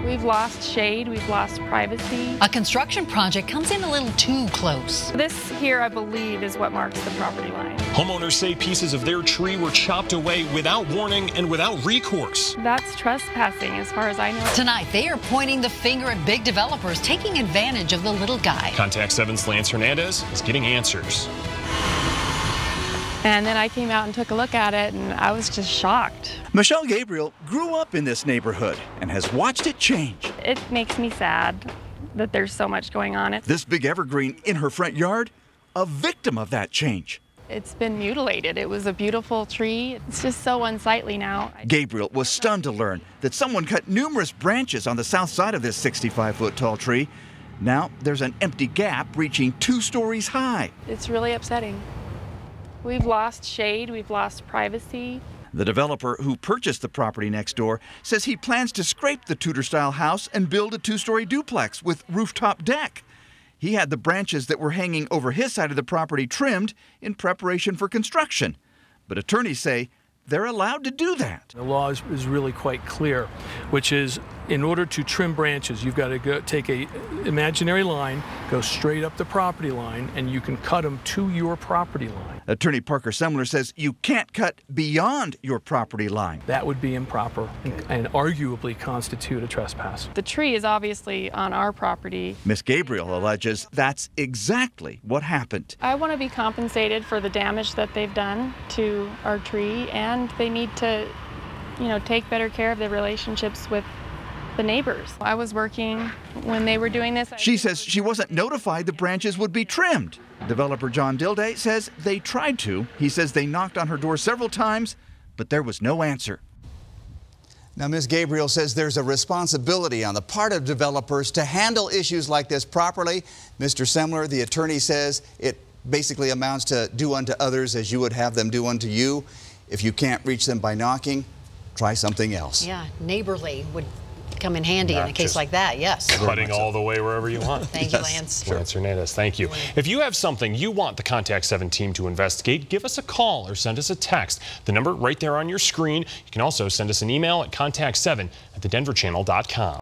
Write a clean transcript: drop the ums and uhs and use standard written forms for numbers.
We've lost shade, we've lost privacy. A construction project comes in a little too close. This here, I believe, is what marks the property line. Homeowners say pieces of their tree were chopped away without warning and without recourse. That's trespassing as far as I know. Tonight, they are pointing the finger at big developers taking advantage of the little guy. Contact 7's Lance Hernandez is getting answers. And then I came out and took a look at it, and I was just shocked. Michelle Gabriel grew up in this neighborhood and has watched it change. It makes me sad that there's so much going on. This big evergreen in her front yard, a victim of that change. It's been mutilated. It was a beautiful tree. It's just so unsightly now. Gabriel was stunned to learn that someone cut numerous branches on the south side of this 65-foot tall tree. Now there's an empty gap reaching 2 stories high. It's really upsetting. We've lost shade, we've lost privacy. The developer who purchased the property next door says he plans to scrape the Tudor-style house and build a 2-story duplex with rooftop deck. He had the branches that were hanging over his side of the property trimmed in preparation for construction. But attorneys say they're allowed to do that. The law is really quite clear, which is in order to trim branches, you've got to take a imaginary line, go straight up the property line, and you can cut them to your property line. Attorney Parker Semler says you can't cut beyond your property line. That would be improper and arguably constitute a trespass. The tree is obviously on our property. Miss Gabriel alleges that's exactly what happened. I want to be compensated for the damage that they've done to our tree, and they need to, take better care of their relationships with the neighbors. I was working when they were doing this. She says she wasn't notified the branches would be trimmed. Developer John Dilday says they tried to. He says they knocked on her door several times, but there was no answer. Now, Ms. Gabriel says there's a responsibility on the part of developers to handle issues like this properly. Mr. Semler, the attorney, says it basically amounts to do unto others as you would have them do unto you. If you can't reach them by knocking, try something else. Yeah, neighborly would come in handy in a case like that, yes. Cutting all the way wherever you want. Thank you, Lance. Sure. Lance Hernandez, thank you. If you have something you want the Contact 7 team to investigate, give us a call or send us a text. The number right there on your screen. You can also send us an email at contact7@thedenverchannel.com.